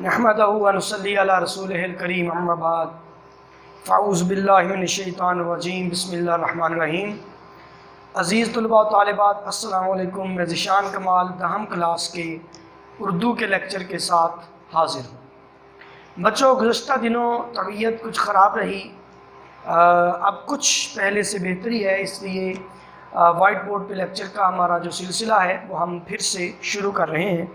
نحمدہ و نصلی علی رسولہ الکریم اما بعد فاعوذ باللہ من الشیطان الرجیم بسم اللہ الرحمن الرحیم۔ عزیز طلباء و طالبات السلام علیکم۔ میں ذیشان کمال دہم کلاس کے اردو کے لیکچر کے ساتھ حاضر ہوں۔ بچوں، گزشتہ دنوں طبیعت کچھ خراب رہی، اب کچھ پہلے سے بہتری ہے، اس لیے وائٹ بورڈ پہ لیکچر کا ہمارا جو سلسلہ ہے وہ ہم پھر سے شروع کر رہے ہیں۔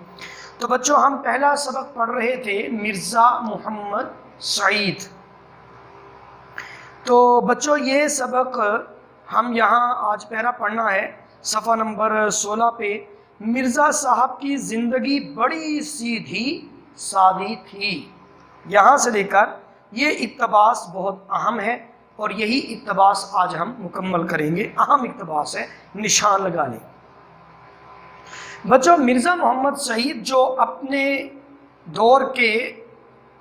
تو بچوں، ہم پہلا سبق پڑھ رہے تھے مرزا محمد سعید۔ تو بچوں، یہ سبق ہم یہاں آج پہلا پڑھنا ہے صفحہ نمبر 16 پہ۔ مرزا صاحب کی زندگی بڑی سیدھی سادی تھی، یہاں سے لے کر یہ اقتباس بہت اہم ہے اور یہی اقتباس آج ہم مکمل کریں گے۔ اہم اقتباس ہے، نشان لگا لیں۔ بچوں، مرزا محمد سعید جو اپنے دور کے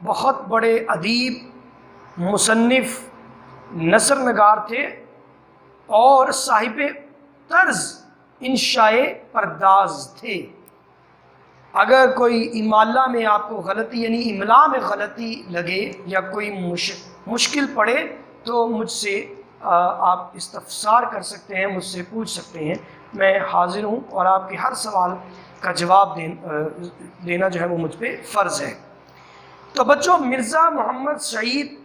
بہت بڑے ادیب، مصنف، نثر نگار تھے اور صاحب طرز انشاء پرداز تھے۔ اگر کوئی امالہ میں آپ کو غلطی یعنی املا میں غلطی لگے یا کوئی مشکل پڑے تو مجھ سے آپ استفسار کر سکتے ہیں، مجھ سے پوچھ سکتے ہیں، میں حاضر ہوں اور آپ کے ہر سوال کا جواب دینا جو ہے وہ مجھ پہ فرض ہے۔ تو بچوں، مرزا محمد سعید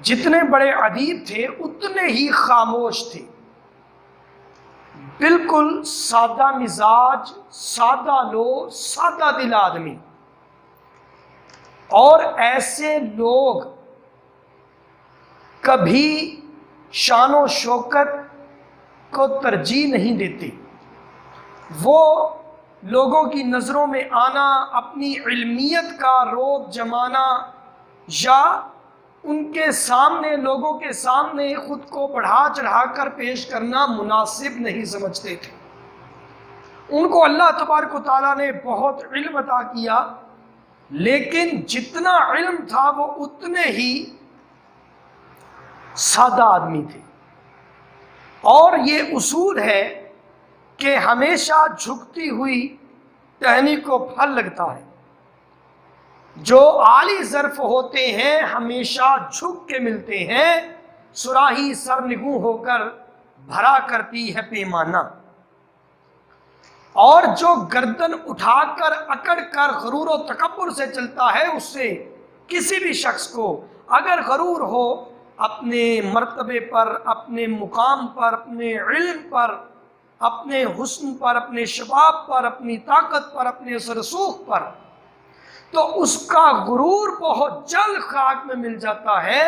جتنے بڑے ادیب تھے اتنے ہی خاموش تھے، بالکل سادہ مزاج، سادہ لو، سادہ دل آدمی، اور ایسے لوگ کبھی شان و شوکت کو ترجیح نہیں دیتے۔ وہ لوگوں کی نظروں میں آنا، اپنی علمیت کا روب جمانا یا ان کے سامنے، لوگوں کے سامنے خود کو بڑھا چڑھا کر پیش کرنا مناسب نہیں سمجھتے تھے۔ ان کو اللہ تبارک و تعالیٰ نے بہت علم عطا کیا، لیکن جتنا علم تھا وہ اتنے ہی سادہ آدمی تھے۔ اور یہ اصول ہے کہ ہمیشہ جھکتی ہوئی ٹہنی کو پھل لگتا ہے۔ جو عالی ظرف ہوتے ہیں ہمیشہ جھک کے ملتے ہیں، صراحی سرنگوں ہو کر بھرا کرتی ہے پیمانہ۔ اور جو گردن اٹھا کر اکڑ کر غرور و تکبر سے چلتا ہے، اس سے کسی بھی شخص کو اگر غرور ہو اپنے مرتبے پر، اپنے مقام پر، اپنے علم پر، اپنے حسن پر، اپنے شباب پر، اپنی طاقت پر، اپنے رسوخ پر، تو اس کا غرور بہت جلد خاک میں مل جاتا ہے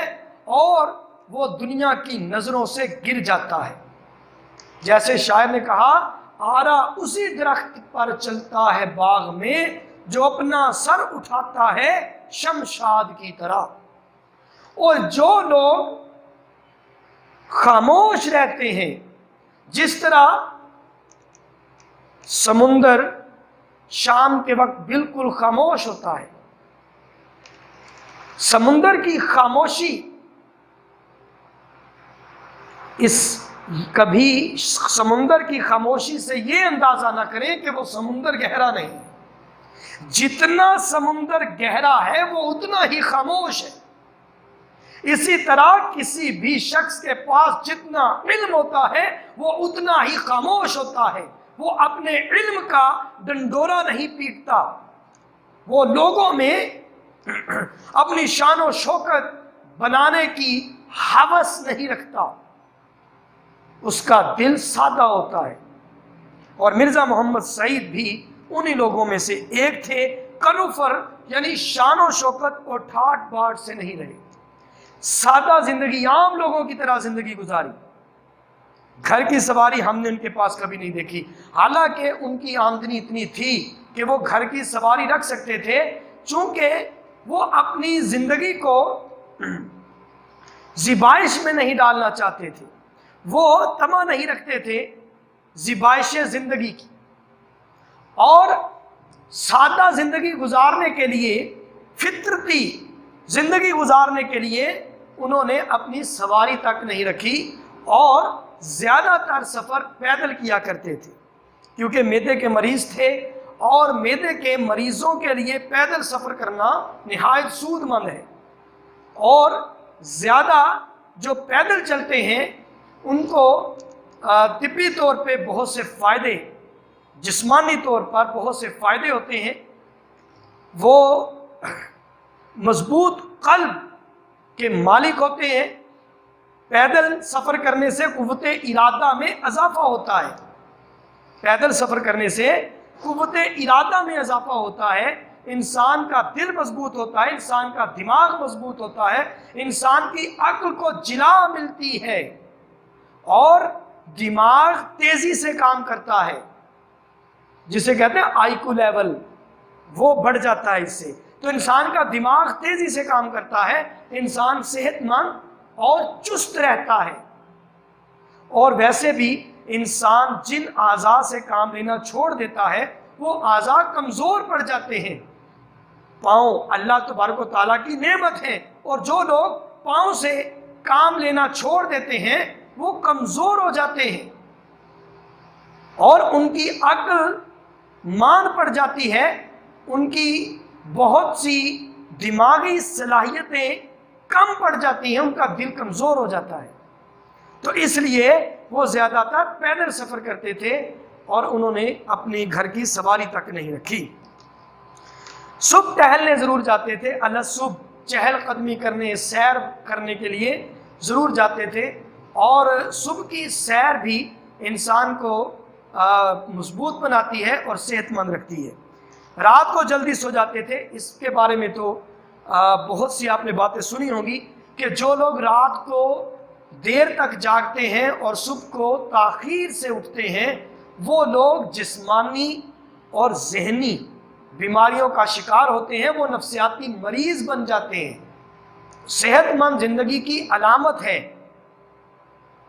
اور وہ دنیا کی نظروں سے گر جاتا ہے۔ جیسے شاعر نے کہا، آرا اسی درخت پر چلتا ہے باغ میں جو اپنا سر اٹھاتا ہے شمشاد کی طرح۔ اور جو لوگ خاموش رہتے ہیں، جس طرح سمندر شام کے وقت بالکل خاموش ہوتا ہے، سمندر کی خاموشی کبھی سمندر کی خاموشی سے یہ اندازہ نہ کریں کہ وہ سمندر گہرا نہیں، جتنا سمندر گہرا ہے وہ اتنا ہی خاموش ہے۔ اسی طرح کسی بھی شخص کے پاس جتنا علم ہوتا ہے وہ اتنا ہی خاموش ہوتا ہے۔ وہ اپنے علم کا ڈنڈورا نہیں پیٹتا، وہ لوگوں میں اپنی شان و شوکت بنانے کی ہوس نہیں رکھتا، اس کا دل سادہ ہوتا ہے۔ اور مرزا محمد سعید بھی انہی لوگوں میں سے ایک تھے۔ کنوفر یعنی شان و شوکت اور ٹھاٹ باٹ سے نہیں رہے، سادہ زندگی، عام لوگوں کی طرح زندگی گزاری۔ گھر کی سواری ہم نے ان کے پاس کبھی نہیں دیکھی، حالانکہ ان کی آمدنی اتنی تھی کہ وہ گھر کی سواری رکھ سکتے تھے، چونکہ وہ اپنی زندگی کو زیبائش میں نہیں ڈالنا چاہتے تھے، وہ طمع نہیں رکھتے تھے زیبائش زندگی کی، اور سادہ زندگی گزارنے کے لیے، فطرتی زندگی گزارنے کے لیے انہوں نے اپنی سواری تک نہیں رکھی اور زیادہ تر سفر پیدل کیا کرتے تھے، کیونکہ معدے کے مریض تھے اور معدے کے مریضوں کے لیے پیدل سفر کرنا نہایت سود مند ہے، اور زیادہ جو پیدل چلتے ہیں ان کو طبی طور پہ بہت سے فائدے، جسمانی طور پر بہت سے فائدے ہوتے ہیں۔ وہ مضبوط قلب کے مالک ہوتے ہیں۔ پیدل سفر کرنے سے قوت ارادہ میں اضافہ ہوتا ہے، پیدل سفر کرنے سے قوت ارادہ میں اضافہ ہوتا ہے، انسان کا دل مضبوط ہوتا ہے، انسان کا دماغ مضبوط ہوتا ہے، انسان کی عقل کو جلا ملتی ہے، اور دماغ تیزی سے کام کرتا ہے، جسے کہتے ہیں آئی کیو لیول، وہ بڑھ جاتا ہے اس سے۔ تو انسان کا دماغ تیزی سے کام کرتا ہے، انسان صحت مند اور چست رہتا ہے۔ اور ویسے بھی انسان جن اعضاء سے کام لینا چھوڑ دیتا ہے وہ اعضاء کمزور پڑ جاتے ہیں۔ پاؤں اللہ تبارک و تعالیٰ کی نعمت ہے، اور جو لوگ پاؤں سے کام لینا چھوڑ دیتے ہیں وہ کمزور ہو جاتے ہیں، اور ان کی عقل مان پڑ جاتی ہے، ان کی بہت سی دماغی صلاحیتیں کم پڑ جاتی ہیں، ان کا دل کمزور ہو جاتا ہے۔ تو اس لیے وہ زیادہ تر پیدل سفر کرتے تھے، اور انہوں نے اپنی گھر کی سواری تک نہیں رکھی۔ صبح ٹہلنے ضرور جاتے تھے، اللہ صبح چہل قدمی کرنے، سیر کرنے کے لیے ضرور جاتے تھے، اور صبح کی سیر بھی انسان کو مضبوط بناتی ہے اور صحت مند رکھتی ہے۔ رات کو جلدی سو جاتے تھے، اس کے بارے میں تو بہت سی آپ نے باتیں سنی ہوں گی کہ جو لوگ رات کو دیر تک جاگتے ہیں اور صبح کو تاخیر سے اٹھتے ہیں وہ لوگ جسمانی اور ذہنی بیماریوں کا شکار ہوتے ہیں، وہ نفسیاتی مریض بن جاتے ہیں۔ صحت مند زندگی کی علامت ہے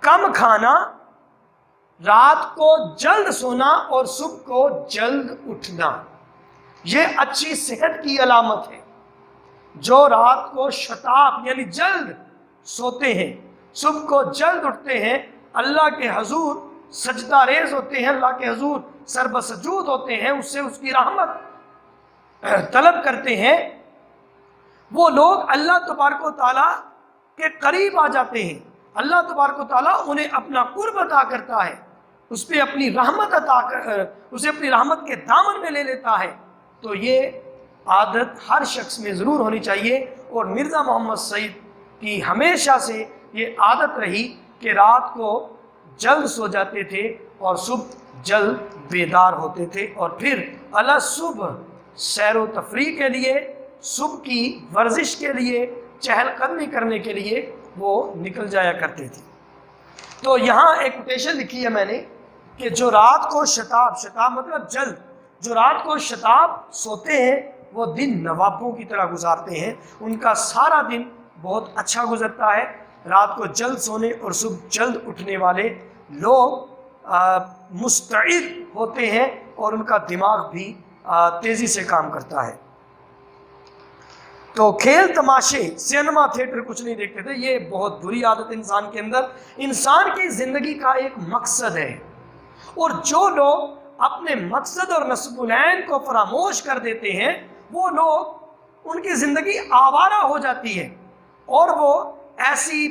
کم کھانا، رات کو جلد سونا اور صبح کو جلد اٹھنا، یہ اچھی صحت کی علامت ہے۔ جو رات کو شتاب یعنی جلد سوتے ہیں، صبح کو جلد اٹھتے ہیں، اللہ کے حضور سجدہ ریز ہوتے ہیں، اللہ کے حضور سر بسجود ہوتے ہیں، اس سے اس کی رحمت طلب کرتے ہیں، وہ لوگ اللہ تبارک و تعالیٰ کے قریب آ جاتے ہیں۔ اللہ تبارک و تعالیٰ انہیں اپنا قرب عطا کرتا ہے، اس پہ اپنی رحمت اسے اپنی رحمت کے دامن میں لے لیتا ہے۔ تو یہ عادت ہر شخص میں ضرور ہونی چاہیے، اور مرزا محمد سعید کی ہمیشہ سے یہ عادت رہی کہ رات کو جلد سو جاتے تھے اور صبح جلد بیدار ہوتے تھے، اور پھر اللہ صبح سیر و تفریح کے لیے، صبح کی ورزش کے لیے، چہل قدمی کرنے کے لیے وہ نکل جایا کرتے تھے۔ تو یہاں ایک کوٹیشن لکھی ہے میں نے کہ جو رات کو شتاب مطلب جلد، جو رات کو شتاب سوتے ہیں وہ دن نوابوں کی طرح گزارتے ہیں، ان کا سارا دن بہت اچھا گزرتا ہے۔ رات کو جلد سونے اور صبح جلد اٹھنے والے لوگ مستعد ہوتے ہیں، اور ان کا دماغ بھی تیزی سے کام کرتا ہے۔ تو کھیل تماشے، سینما تھیٹر کچھ نہیں دیکھتے تھے، یہ بہت بری عادت انسان کے اندر۔ انسان کی زندگی کا ایک مقصد ہے، اور جو لوگ اپنے مقصد اور نصب العین کو فراموش کر دیتے ہیں وہ لوگ، ان کی زندگی آوارہ ہو جاتی ہے، اور وہ ایسی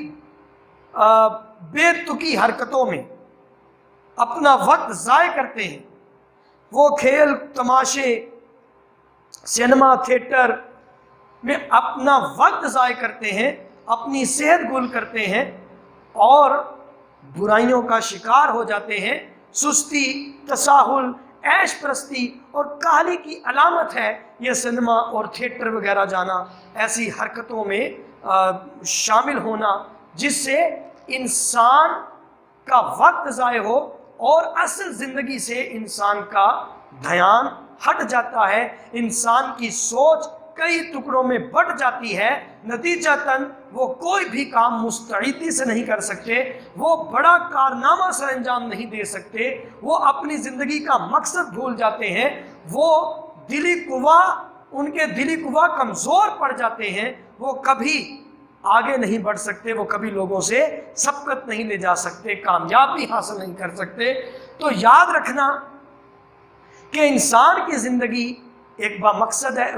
بے تکی حرکتوں میں اپنا وقت ضائع کرتے ہیں۔ وہ کھیل تماشے، سینما تھیٹر میں اپنا وقت ضائع کرتے ہیں، اپنی صحت گل کرتے ہیں، اور برائیوں کا شکار ہو جاتے ہیں۔ سستی، تساہل، عیش پرستی اور کاہلی کی علامت ہے یہ سینما اور تھیٹر وغیرہ جانا، ایسی حرکتوں میں شامل ہونا جس سے انسان کا وقت ضائع ہو اور اصل زندگی سے انسان کا دھیان ہٹ جاتا ہے، انسان کی سوچ کئی ٹکڑوں میں بٹ جاتی ہے، نتیجتاً وہ کوئی بھی کام مستعدی سے نہیں کر سکتے، وہ بڑا کارنامہ سر انجام نہیں دے سکتے، وہ اپنی زندگی کا مقصد بھول جاتے ہیں، وہ ان کے دلی قوا کمزور پڑ جاتے ہیں، وہ کبھی آگے نہیں بڑھ سکتے، وہ کبھی لوگوں سے سبقت نہیں لے جا سکتے، کامیابی حاصل نہیں کر سکتے۔ تو یاد رکھنا کہ انسان کی زندگی ایک بامقصد ہے،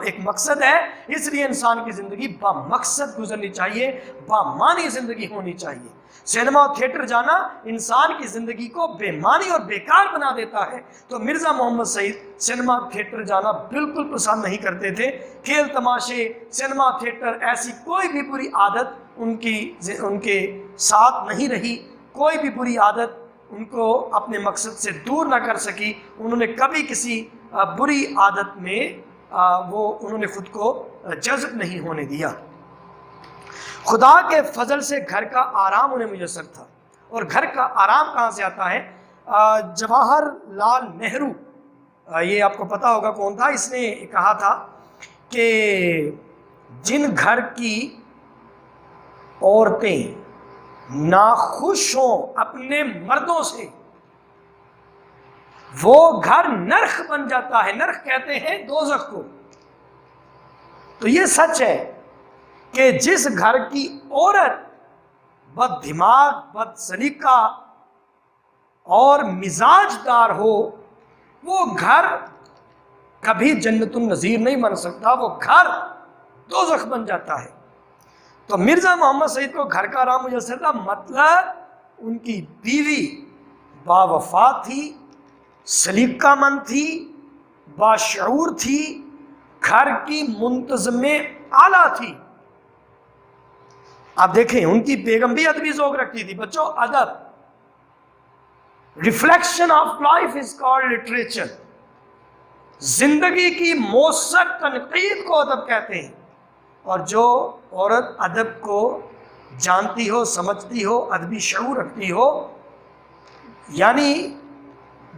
ایک مقصد ہے، اس لیے انسان کی زندگی بامقصد گزرنی چاہیے، بامعنی زندگی ہونی چاہیے۔ سینما اور تھیٹر جانا انسان کی زندگی کو بے معنی اور بیکار بنا دیتا ہے۔ تو مرزا محمد سعید سینما تھیٹر جانا بالکل پسند نہیں کرتے تھے۔ کھیل تماشے، سینما تھیٹر، ایسی کوئی بھی بری عادت ان کے ساتھ نہیں رہی، کوئی بھی بری عادت ان کو اپنے مقصد سے دور نہ کر سکی۔ انہوں نے کبھی کسی بری عادت میں انہوں نے خود کو جذب نہیں ہونے دیا۔ خدا کے فضل سے گھر کا آرام انہیں میسر تھا، اور گھر کا آرام کہاں سے آتا ہے؟ جواہر لال نہرو، یہ آپ کو پتا ہوگا کون تھا، اس نے کہا تھا کہ جن گھر کی عورتیں ناخوش ہوں اپنے مردوں سے، وہ گھر نرخ بن جاتا ہے۔ نرخ کہتے ہیں دوزخ کو۔ تو یہ سچ ہے کہ جس گھر کی عورت بد دماغ، بد سلیقہ اور مزاج دار ہو، وہ گھر کبھی جنت النظیر نہیں بن سکتا، وہ گھر دوزخ بن جاتا ہے۔ تو مرزا محمد سعید کو گھر کا آرام میسر تھا، مطلب ان کی بیوی باوفا تھی، سلیقہ مند تھی، باشعور تھی، گھر کی منتظم اعلیٰ تھی۔ آپ دیکھیں ان کی بیگم بھی ادبی ذوق رکھتی تھی۔ بچوں، ادب، reflection of life is called literature. زندگی کی مؤثر تنقید کو ادب کہتے ہیں، اور جو عورت ادب کو جانتی ہو، سمجھتی ہو، ادبی شعور رکھتی ہو، یعنی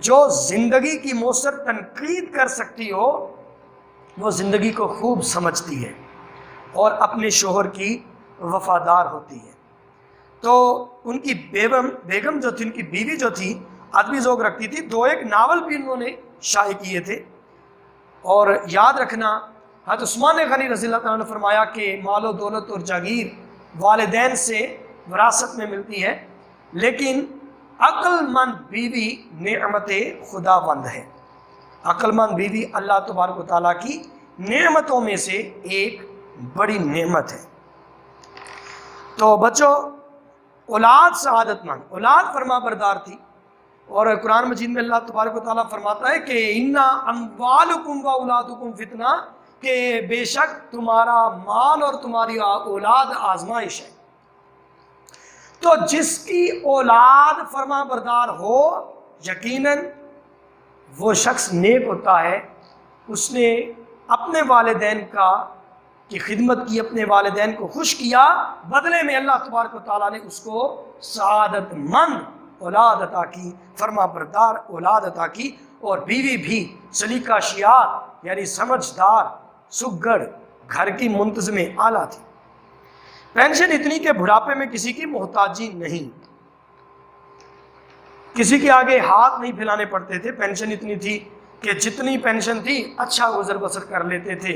جو زندگی کی مؤثر تنقید کر سکتی ہو، وہ زندگی کو خوب سمجھتی ہے اور اپنے شوہر کی وفادار ہوتی ہے۔ تو ان کی بیگم جو تھی، ان کی بیوی جو تھی، ادبی ذوق رکھتی تھی۔ 2 ناول بھی انہوں نے شائع کیے تھے۔ اور یاد رکھنا، حضرت عثمان غنی رضی اللہ تعالیٰ نے فرمایا کہ مال و دولت اور جاگیر والدین سے وراثت میں ملتی ہے، لیکن عقل مند بیوی نعمت خداوند ہے۔ عقل مند بیوی اللہ تبارک و تعالیٰ کی نعمتوں میں سے ایک بڑی نعمت ہے۔ تو بچوں، اولاد سعادت مند، اولاد فرما بردار تھی۔ اور قرآن مجید میں اللہ تبارک و تعالیٰ فرماتا ہے کہ اِنَّا أَمْوَالُكُمْ وَأَوْلَادُكُمْ فِتْنَةٌ، کہ بے شک تمہارا مال اور تمہاری اولاد آزمائش ہے۔ تو جس کی اولاد فرما بردار ہو، یقیناً وہ شخص نیک ہوتا ہے۔ اس نے اپنے والدین کی خدمت کی، اپنے والدین کو خوش کیا، بدلے میں اللہ تبارک و تعالیٰ نے اس کو سعادت مند اولاد عطا کی، فرما بردار اولاد عطا کی۔ اور بیوی بھی سلیقہ شیار، یعنی سمجھدار، سگڑ، گھر کی منتظم اعلیٰ تھی۔ پینشن اتنی کہ بڑھاپے میں کسی کی محتاجی نہیں، کسی کے آگے ہاتھ نہیں پھیلانے پڑتے تھے۔ پینشن اتنی تھی کہ جتنی پینشن تھی اچھا گزر بسر کر لیتے تھے،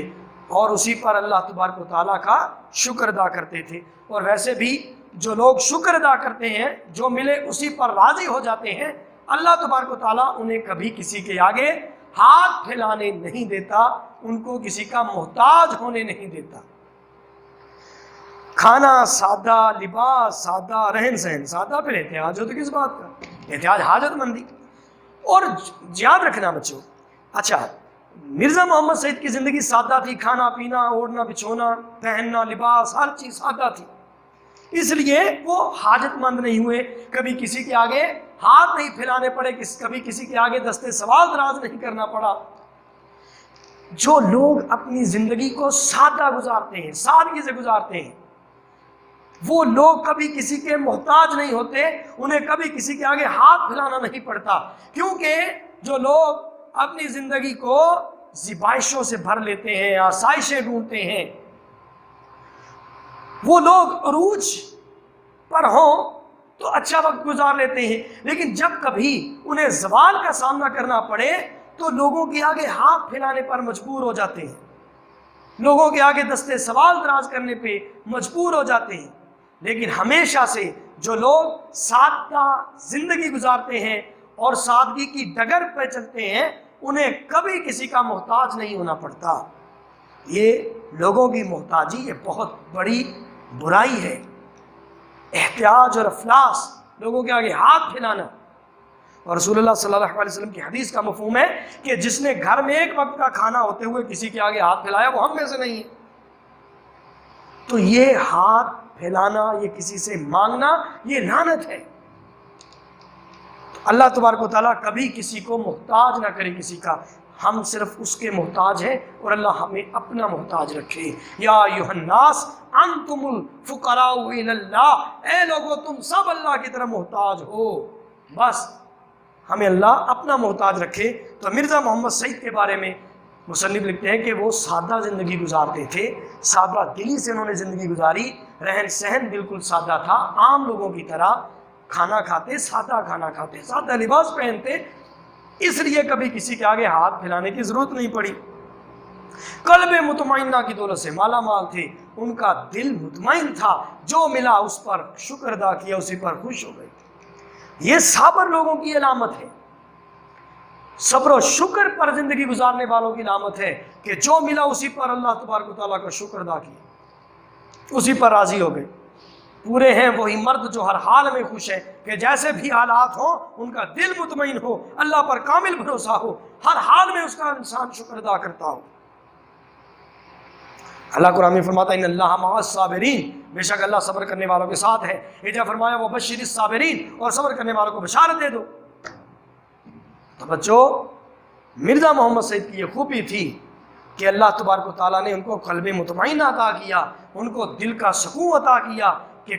اور اسی پر اللہ تبارک و تعالیٰ کا شکر ادا کرتے تھے۔ اور ویسے بھی جو لوگ شکر ادا کرتے ہیں، جو ملے اسی پر راضی ہو جاتے ہیں، اللہ تبارک و تعالیٰ انہیں کبھی کسی کے آگے ہاتھ پھیلانے نہیں دیتا، ان کو کسی کا محتاج ہونے نہیں دیتا۔ کھانا سادہ، لباس سادہ، رہن سہن سادہ، پھر احتیاج ہو تو کس بات کا؟ احتیاج حاجت مندی۔ اور یاد رکھنا بچوں، اچھا، مرزا محمد سعید کی زندگی سادہ تھی، کھانا پینا، اوڑھنا بچھونا، پہننا، لباس، ہر چیز سادہ تھی، اس لیے وہ حاجت مند نہیں ہوئے، کبھی کسی کے آگے ہاتھ نہیں پھیلانے پڑے، کبھی کسی کے آگے دستے سوال دراز نہیں کرنا پڑا۔ جو لوگ اپنی زندگی کو سادہ گزارتے ہیں، سادگی سے گزارتے ہیں، وہ لوگ کبھی کسی کے محتاج نہیں ہوتے، انہیں کبھی کسی کے آگے ہاتھ پھیلانا نہیں پڑتا، کیونکہ جو لوگ اپنی زندگی کو زیبائشوں سے بھر لیتے ہیں، آسائشیں ڈھونڈتے ہیں، وہ لوگ عروج پر ہوں تو اچھا وقت گزار لیتے ہیں، لیکن جب کبھی انہیں زوال کا سامنا کرنا پڑے تو لوگوں کے آگے ہاتھ پھیلانے پر مجبور ہو جاتے ہیں، لوگوں کے آگے دستے سوال دراز کرنے پہ مجبور ہو جاتے ہیں۔ لیکن ہمیشہ سے جو لوگ سادہ زندگی گزارتے ہیں، اور سادگی کی ڈگر پہ چلتے ہیں انہیں کبھی کسی کا محتاج نہیں ہونا پڑتا۔ یہ لوگوں کی محتاجی یہ بہت بڑی برائی ہے۔ احتیاج اور افلاس، لوگوں کے آگے ہاتھ پھیلانا، اور رسول اللہ صلی اللہ علیہ وسلم کی حدیث کا مفہوم ہے کہ جس نے گھر میں ایک وقت کا کھانا ہوتے ہوئے کسی کے آگے ہاتھ پھیلایا وہ ہم میں سے نہیں ہے۔ تو یہ ہاتھ پھیلانا، یہ کسی سے مانگنا، یہ لعنت ہے۔ اللہ تبارک و تعالیٰ کبھی کسی کو محتاج نہ کرے کسی کا، ہم صرف اس کے محتاج ہیں، اور اللہ ہمیں اپنا محتاج رکھے۔ یا ایھا الناس انتم الفقراء الی اللہ، اے لوگو تم سب اللہ کی طرف محتاج ہو، بس ہمیں اللہ اپنا محتاج رکھے۔ تو مرزا محمد سعید کے بارے میں مصنف لکھتے ہیں کہ وہ سادہ زندگی گزارتے تھے، سادہ دلی سے انہوں نے زندگی گزاری، رہن سہن بالکل سادہ تھا، عام لوگوں کی طرح کھانا کھاتے، سادہ کھانا کھاتے، سادہ لباس پہنتے، اس لیے کبھی کسی کے آگے ہاتھ پھیلانے کی ضرورت نہیں پڑی۔ قلب مطمئنہ کی دولت سے مالا مال تھے، ان کا دل مطمئن تھا، جو ملا اس پر شکر ادا کیا، اسی پر خوش ہو گئے۔ یہ صابر لوگوں کی علامت ہے، صبر و شکر پر زندگی گزارنے والوں کی علامت ہے کہ جو ملا اسی پر اللہ تبارک و تعالیٰ کا شکر ادا کیا، اسی پر راضی ہو گئے۔ پورے ہیں وہی مرد جو ہر حال میں خوش ہے، کہ جیسے بھی حالات ہوں ان کا دل مطمئن ہو، اللہ پر کامل بھروسہ ہو، ہر حال میں اس کا انسان شکر ادا کرتا ہو۔ اللہ قرآن میں فرماتا ہے ان اللہ مع الصابرین، بے شک اللہ صبر کرنے والوں کے ساتھ ہے۔ ایجا فرمایا وبشر الصابرین، اور صبر کرنے والوں کو بشارت دے دو۔ تو بچوں، مرزا محمد سعید کی یہ خوبی تھی کہ اللہ تبارک و تعالیٰ نے ان کو قلب مطمئن عطا کیا، ان کو دل کا سکون عطا کیا، کہ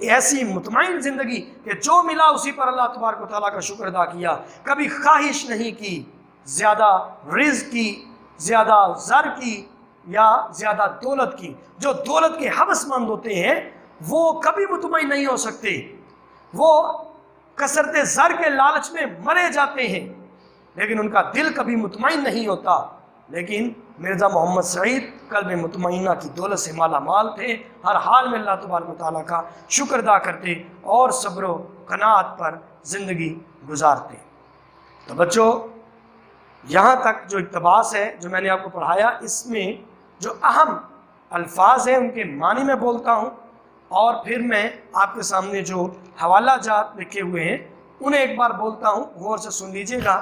ایسی مطمئن زندگی کہ جو ملا اسی پر اللہ تبارک و تعالیٰ کا شکر ادا کیا، کبھی خواہش نہیں کی زیادہ رزق کی، زیادہ زر کی یا زیادہ دولت کی۔ جو دولت کے حوث مند ہوتے ہیں وہ کبھی مطمئن نہیں ہو سکتے، وہ کثرت زر کے لالچ میں مرے جاتے ہیں، لیکن ان کا دل کبھی مطمئن نہیں ہوتا۔ لیکن مرزا محمد سعید قلب مطمئنہ کی دولت سے مالا مال تھے، ہر حال میں اللہ تبارک و تعالیٰ کا شکر ادا کرتے اور صبر و قناعت پر زندگی گزارتے۔ تو بچوں، یہاں تک جو اقتباس ہے جو میں نے آپ کو پڑھایا، اس میں جو اہم الفاظ ہیں ان کے معنی میں بولتا ہوں، اور پھر میں آپ کے سامنے جو حوالہ جات لکھے ہوئے ہیں انہیں ایک بار بولتا ہوں، غور سے سن لیجئے گا۔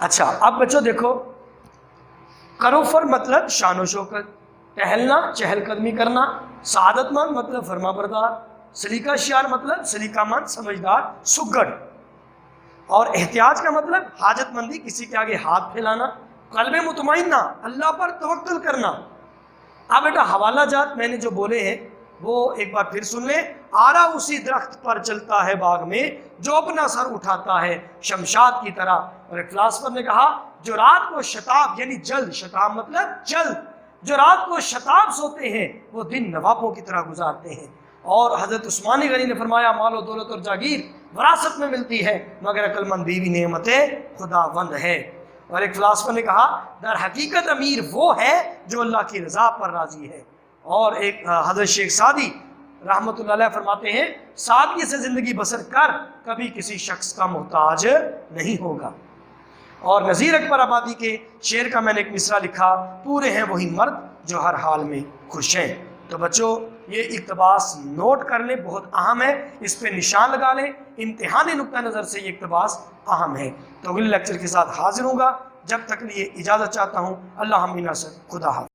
اچھا، اب بچوں دیکھو، کروفر مطلب شان و شوکت، ٹہلنا، چہل قدمی کرنا، سعادت مند مطلب فرما بردار، سلیقہ شیار مطلب سلیقہ مند، سمجھدار، سگڑ، اور احتیاج کا مطلب حاجت مندی، کسی کے آگے ہاتھ پھیلانا، قلب مطمئنہ، اللہ پر توکل کرنا۔ اب بیٹا حوالہ جات میں نے جو بولے ہیں وہ ایک بار پھر سن لیں۔ آرا اسی درخت پر چلتا ہے باغ میں جو اپنا سر اٹھاتا ہے شمشاد کی طرح۔ اور ایک فلاسفر نے کہا جو رات کو شتاب یعنی جلد، شتاب مطلب جلد، جو رات کو شتاب سوتے ہیں وہ دن نوابوں کی طرح گزارتے ہیں۔ اور حضرت عثمان غنی نے فرمایا مال و دولت اور جاگیر وراثت میں ملتی ہے مگر عقل مند بیوی نعمت خداوند ہے۔ اور ایک فلاسفر نے کہا در حقیقت امیر وہ ہے جو اللہ کی رضا پر راضی ہے۔ اور ایک حضرت شیخ سعدی رحمۃ اللہ علیہ فرماتے ہیں سادگی سے زندگی بسر کر کبھی کسی شخص کا محتاج نہیں ہوگا۔ اور نذیر اکبر آبادی کے شعر کا میں نے ایک مصرع لکھا، پورے ہیں وہی مرد جو ہر حال میں خوش ہیں۔ تو بچوں یہ اقتباس نوٹ کر لیں، بہت اہم ہے، اس پہ نشان لگا لیں، امتحانی نقطہ نظر سے یہ اقتباس اہم ہے۔ تو اگلے لیکچر کے ساتھ حاضر ہوں گا، جب تک لیے اجازت چاہتا ہوں، اللہ ہم سے خدا حافظ۔